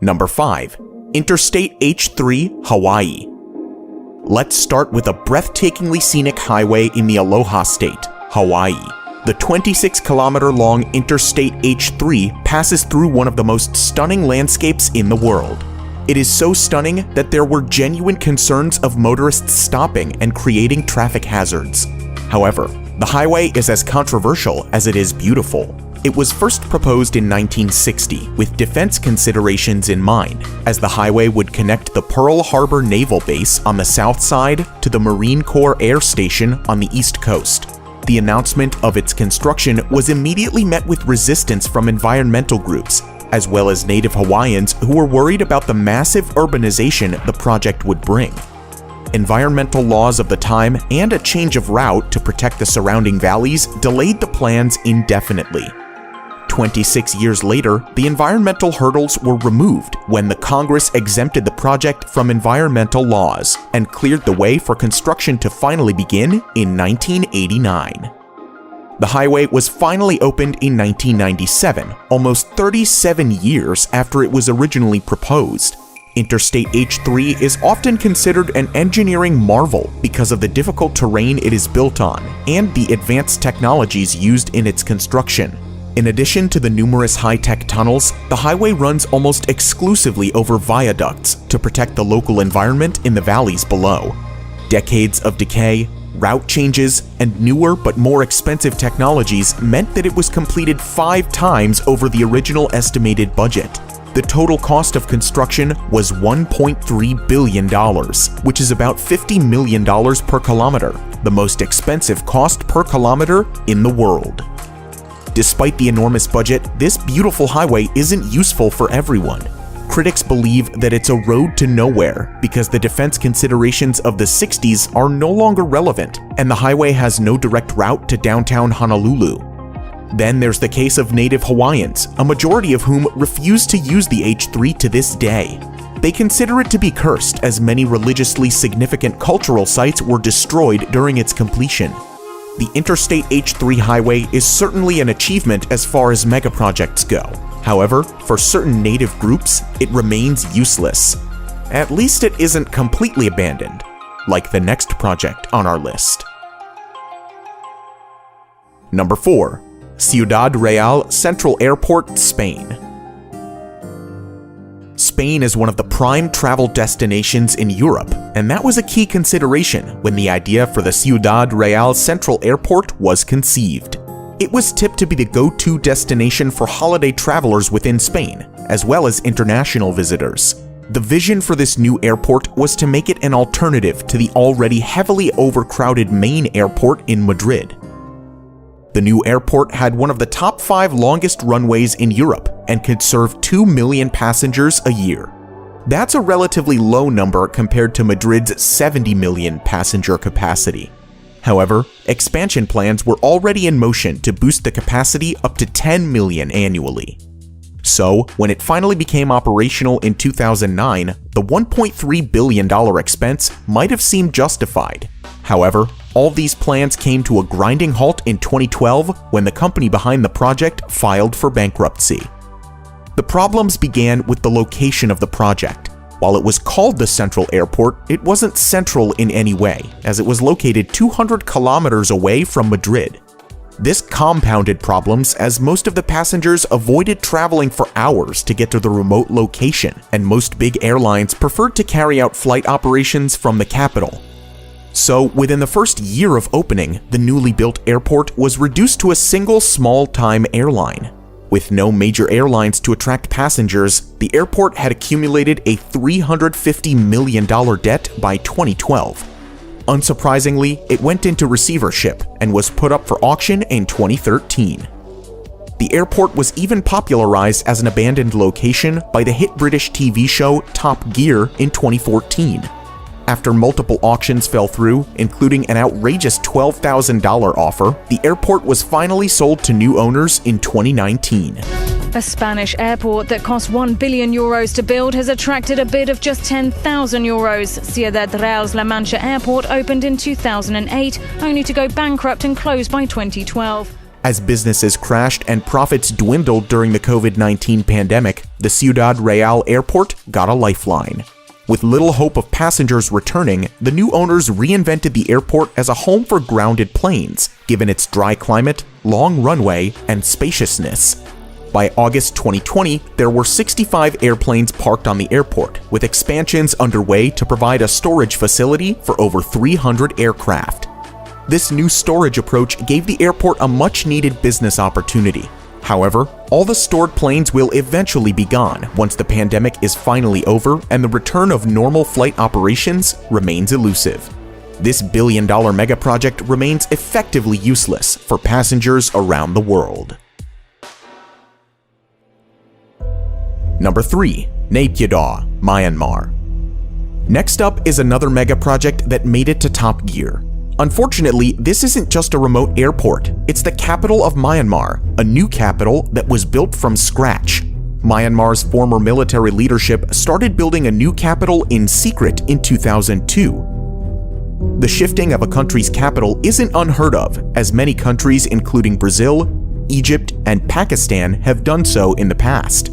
Number 5. Interstate H3, Hawaii. Let's start with a breathtakingly scenic highway in the Aloha State, Hawaii. The 26-kilometer-long Interstate H3 passes through one of the most stunning landscapes in the world. It is so stunning that there were genuine concerns of motorists stopping and creating traffic hazards. However, the highway is as controversial as it is beautiful. It was first proposed in 1960 with defense considerations in mind, as the highway would connect the Pearl Harbor Naval Base on the south side to the Marine Corps Air Station on the east coast. The announcement of its construction was immediately met with resistance from environmental groups, as well as native Hawaiians who were worried about the massive urbanization the project would bring. Environmental laws of the time and a change of route to protect the surrounding valleys delayed the plans indefinitely. 26 years later, the environmental hurdles were removed when the Congress exempted the project from environmental laws and cleared the way for construction to finally begin in 1989. The highway was finally opened in 1997, almost 37 years after it was originally proposed. Interstate H3 is often considered an engineering marvel because of the difficult terrain it is built on and the advanced technologies used in its construction. In addition to the numerous high-tech tunnels, the highway runs almost exclusively over viaducts to protect the local environment in the valleys below. Decades of decay, route changes, and newer but more expensive technologies meant that it was completed 5 times over the original estimated budget. The total cost of construction was $1.3 billion, which is about $50 million per kilometer, the most expensive cost per kilometer in the world. Despite the enormous budget, this beautiful highway isn't useful for everyone. Critics believe that it's a road to nowhere because the defense considerations of the 60s are no longer relevant, and the highway has no direct route to downtown Honolulu. Then there's the case of native Hawaiians, a majority of whom refuse to use the H3 to this day. They consider it to be cursed, as many religiously significant cultural sites were destroyed during its completion. The Interstate H3 highway is certainly an achievement as far as megaprojects go. However, for certain native groups, it remains useless. At least it isn't completely abandoned, like the next project on our list. Number 4. Ciudad Real Central Airport, Spain. Spain is one of the prime travel destinations in Europe, and that was a key consideration when the idea for the Ciudad Real Central Airport was conceived. It was tipped to be the go-to destination for holiday travelers within Spain, as well as international visitors. The vision for this new airport was to make it an alternative to the already heavily overcrowded main airport in Madrid. The new airport had one of the top 5 longest runways in Europe and could serve 2 million passengers a year. That's a relatively low number compared to Madrid's 70 million passenger capacity. However, expansion plans were already in motion to boost the capacity up to 10 million annually. So, when it finally became operational in 2009, the $1.3 billion expense might have seemed justified. However, all these plans came to a grinding halt in 2012 when the company behind the project filed for bankruptcy. The problems began with the location of the project. While it was called the Central Airport, it wasn't central in any way, as it was located 200 kilometers away from Madrid. This compounded problems as most of the passengers avoided traveling for hours to get to the remote location, and most big airlines preferred to carry out flight operations from the capital. So, within the first year of opening, the newly built airport was reduced to a single small-time airline. With no major airlines to attract passengers, the airport had accumulated a $350 million debt by 2012. Unsurprisingly, it went into receivership and was put up for auction in 2013. The airport was even popularized as an abandoned location by the hit British TV show Top Gear in 2014. After multiple auctions fell through, including an outrageous $12,000 offer, the airport was finally sold to new owners in 2019. A Spanish airport that cost €1 billion to build has attracted a bid of just €10,000. Ciudad Real's La Mancha Airport opened in 2008, only to go bankrupt and close by 2012. As businesses crashed and profits dwindled during the COVID-19 pandemic, the Ciudad Real airport got a lifeline. With little hope of passengers returning, the new owners reinvented the airport as a home for grounded planes, given its dry climate, long runway, and spaciousness. By August 2020, there were 65 airplanes parked on the airport, with expansions underway to provide a storage facility for over 300 aircraft. This new storage approach gave the airport a much-needed business opportunity. However, all the stored planes will eventually be gone once the pandemic is finally over and the return of normal flight operations remains elusive. This billion-dollar megaproject remains effectively useless for passengers around the world. Number 3. Naypyidaw, Myanmar. Next up is another megaproject that made it to top gear. Unfortunately, this isn't just a remote airport, it's the capital of Myanmar, a new capital that was built from scratch. Myanmar's former military leadership started building a new capital in secret in 2002. The shifting of a country's capital isn't unheard of, as many countries including Brazil, Egypt, and Pakistan have done so in the past.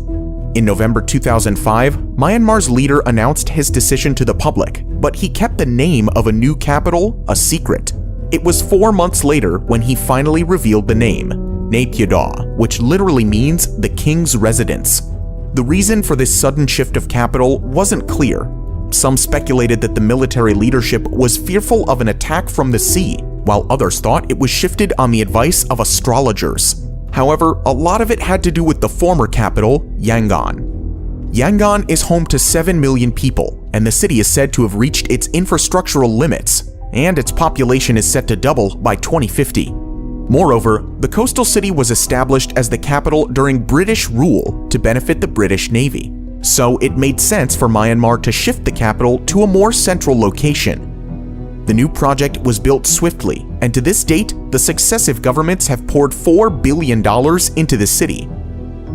In November 2005, Myanmar's leader announced his decision to the public, but he kept the name of a new capital a secret. It was 4 months later when he finally revealed the name, Naypyidaw, which literally means the king's residence. The reason for this sudden shift of capital wasn't clear. Some speculated that the military leadership was fearful of an attack from the sea, while others thought it was shifted on the advice of astrologers. However, a lot of it had to do with the former capital, Yangon. Yangon is home to 7 million people, and the city is said to have reached its infrastructural limits, and its population is set to double by 2050. Moreover, the coastal city was established as the capital during British rule to benefit the British Navy, so it made sense for Myanmar to shift the capital to a more central location. The new project was built swiftly, and to this date, the successive governments have poured $4 billion into the city.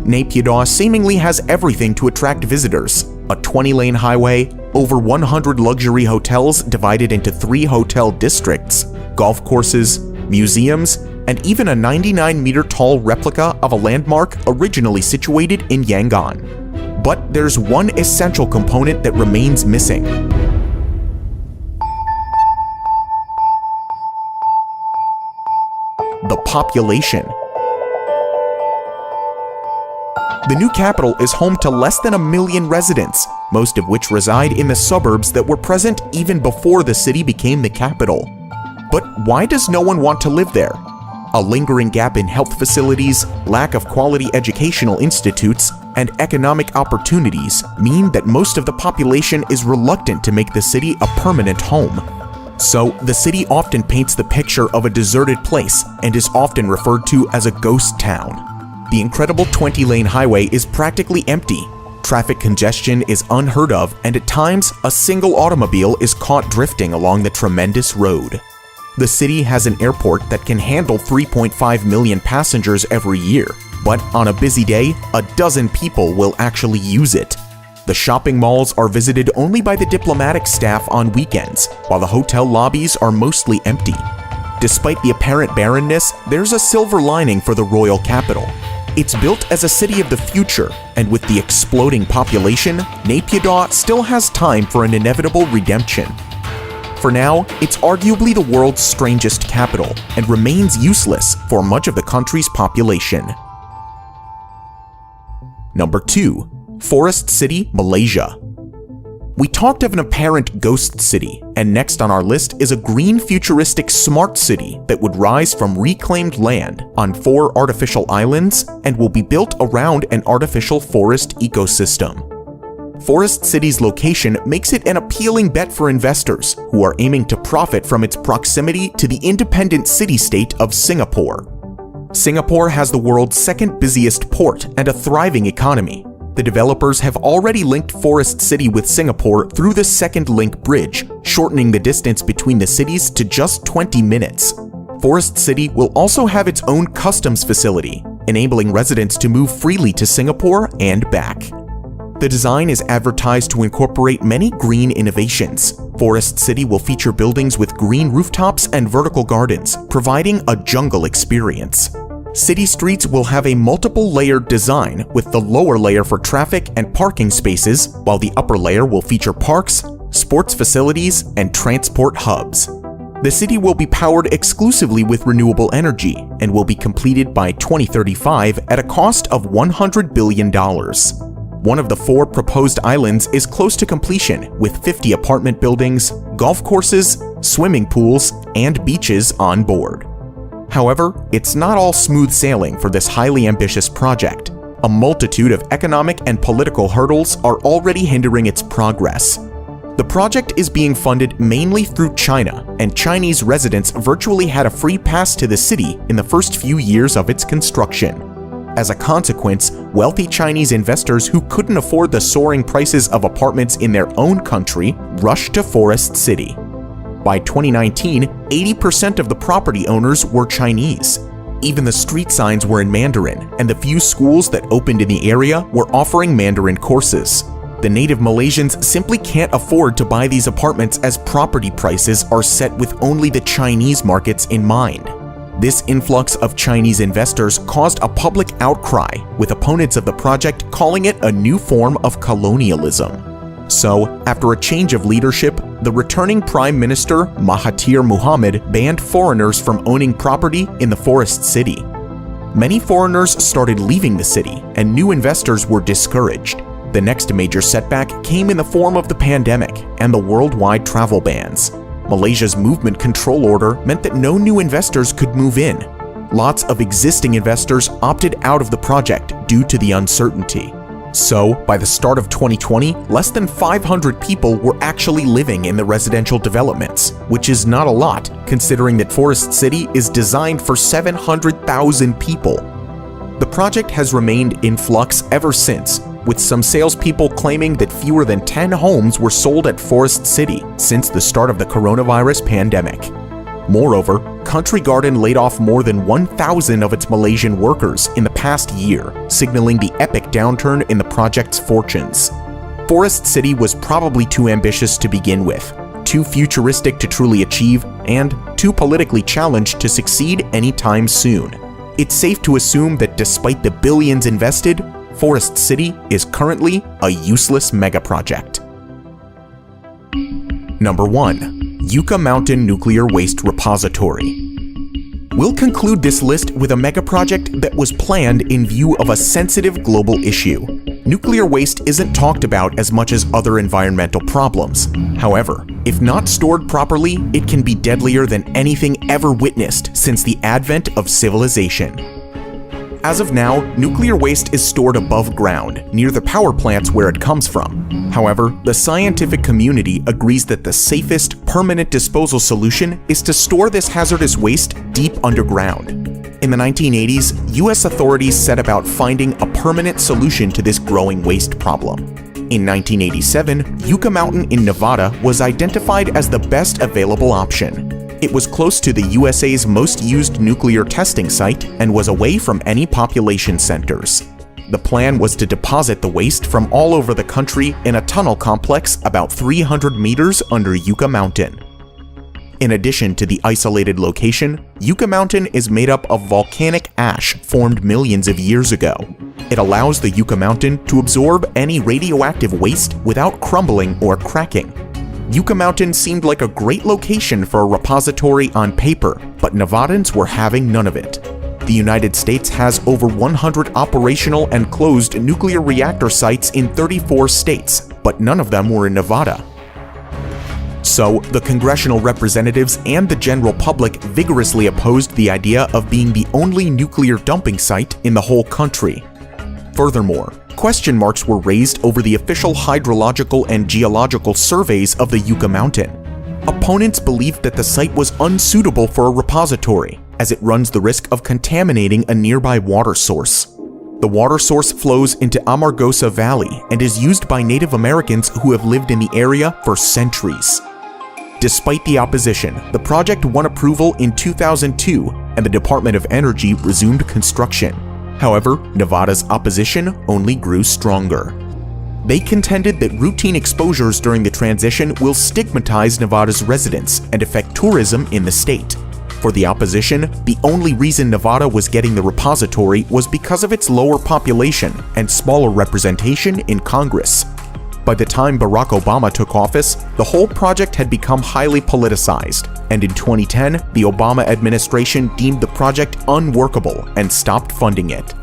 Naypyidaw seemingly has everything to attract visitors: a 20-lane highway, over 100 luxury hotels divided into 3 hotel districts, golf courses, museums, and even a 99-meter-tall replica of a landmark originally situated in Yangon. But there's one essential component that remains missing: the population. The new capital is home to less than 1 million residents, most of which reside in the suburbs that were present even before the city became the capital. But why does no one want to live there? A lingering gap in health facilities, lack of quality educational institutes, and economic opportunities mean that most of the population is reluctant to make the city a permanent home. So, the city often paints the picture of a deserted place and is often referred to as a ghost town. The incredible 20-lane highway is practically empty. Traffic congestion is unheard of, and at times, a single automobile is caught drifting along the tremendous road. The city has an airport that can handle 3.5 million passengers every year, but on a busy day, a dozen people will actually use it. The shopping malls are visited only by the diplomatic staff on weekends, while the hotel lobbies are mostly empty. Despite the apparent barrenness, there's a silver lining for the royal capital. It's built as a city of the future, and with the exploding population, Naypyidaw still has time for an inevitable redemption. For now, it's arguably the world's strangest capital, and remains useless for much of the country's population. Number 2. Forest City, Malaysia. We talked of an apparent ghost city, and next on our list is a green futuristic smart city that would rise from reclaimed land on 4 artificial islands and will be built around an artificial forest ecosystem. Forest City's location makes it an appealing bet for investors who are aiming to profit from its proximity to the independent city-state of Singapore. Singapore has the world's second busiest port and a thriving economy. The developers have already linked Forest City with Singapore through the Second Link Bridge, shortening the distance between the cities to just 20 minutes. Forest City will also have its own customs facility, enabling residents to move freely to Singapore and back. The design is advertised to incorporate many green innovations. Forest City will feature buildings with green rooftops and vertical gardens, providing a jungle experience. City streets will have a multiple-layered design, with the lower layer for traffic and parking spaces, while the upper layer will feature parks, sports facilities, and transport hubs. The city will be powered exclusively with renewable energy and will be completed by 2035 at a cost of $100 billion. One of the 4 proposed islands is close to completion, with 50 apartment buildings, golf courses, swimming pools, and beaches on board. However, it's not all smooth sailing for this highly ambitious project. A multitude of economic and political hurdles are already hindering its progress. The project is being funded mainly through China, and Chinese residents virtually had a free pass to the city in the first few years of its construction. As a consequence, wealthy Chinese investors who couldn't afford the soaring prices of apartments in their own country rushed to Forest City. By 2019, 80% of the property owners were Chinese. Even the street signs were in Mandarin, and the few schools that opened in the area were offering Mandarin courses. The native Malaysians simply can't afford to buy these apartments as property prices are set with only the Chinese markets in mind. This influx of Chinese investors caused a public outcry, with opponents of the project calling it a new form of colonialism. So, after a change of leadership, the returning Prime Minister Mahathir Mohamad banned foreigners from owning property in the Forest City. Many foreigners started leaving the city, and new investors were discouraged. The next major setback came in the form of the pandemic and the worldwide travel bans. Malaysia's movement control order meant that no new investors could move in. Lots of existing investors opted out of the project due to the uncertainty. So, by the start of 2020, less than 500 people were actually living in the residential developments, which is not a lot, considering that Forest City is designed for 700,000 people. The project has remained in flux ever since, with some salespeople claiming that fewer than 10 homes were sold at Forest City since the start of the coronavirus pandemic. Moreover, Country Garden laid off more than 1,000 of its Malaysian workers in the past year, signaling the epic downturn in the project's fortunes. Forest City was probably too ambitious to begin with, too futuristic to truly achieve, and too politically challenged to succeed anytime soon. It's safe to assume that despite the billions invested, Forest City is currently a useless megaproject. Number 1. Yucca Mountain Nuclear Waste Repository. We'll conclude this list with a megaproject that was planned in view of a sensitive global issue. Nuclear waste isn't talked about as much as other environmental problems. However, if not stored properly, it can be deadlier than anything ever witnessed since the advent of civilization. As of now, nuclear waste is stored above ground, near the power plants where it comes from. However, the scientific community agrees that the safest, permanent disposal solution is to store this hazardous waste deep underground. In the 1980s, US authorities set about finding a permanent solution to this growing waste problem. In 1987, Yucca Mountain in Nevada was identified as the best available option. It was close to the USA's most used nuclear testing site and was away from any population centers. The plan was to deposit the waste from all over the country in a tunnel complex about 300 meters under Yucca Mountain. In addition to the isolated location, Yucca Mountain is made up of volcanic ash formed millions of years ago. It allows the Yucca Mountain to absorb any radioactive waste without crumbling or cracking. Yucca Mountain seemed like a great location for a repository on paper, but Nevadans were having none of it. The United States has over 100 operational and closed nuclear reactor sites in 34 states, but none of them were in Nevada. So, the congressional representatives and the general public vigorously opposed the idea of being the only nuclear dumping site in the whole country. Furthermore, question marks were raised over the official hydrological and geological surveys of the Yucca Mountain. Opponents believed that the site was unsuitable for a repository, as it runs the risk of contaminating a nearby water source. The water source flows into Amargosa Valley and is used by Native Americans who have lived in the area for centuries. Despite the opposition, the project won approval in 2002, and the Department of Energy resumed construction. However, Nevada's opposition only grew stronger. They contended that routine exposures during the transition will stigmatize Nevada's residents and affect tourism in the state. For the opposition, the only reason Nevada was getting the repository was because of its lower population and smaller representation in Congress. By the time Barack Obama took office, the whole project had become highly politicized, and in 2010, the Obama administration deemed the project unworkable and stopped funding it.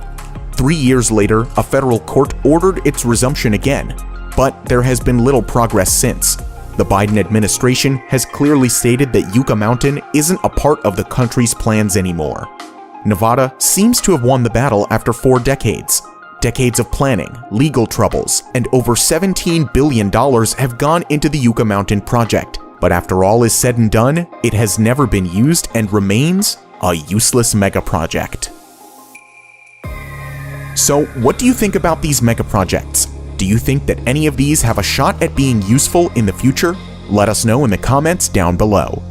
3 years later, a federal court ordered its resumption again, but there has been little progress since. The Biden administration has clearly stated that Yucca Mountain isn't a part of the country's plans anymore. Nevada seems to have won the battle after 4 decades. Decades of planning, legal troubles, and over $17 billion have gone into the Yucca Mountain project. But after all is said and done, it has never been used and remains a useless megaproject. So, what do you think about these megaprojects? Do you think that any of these have a shot at being useful in the future? Let us know in the comments down below.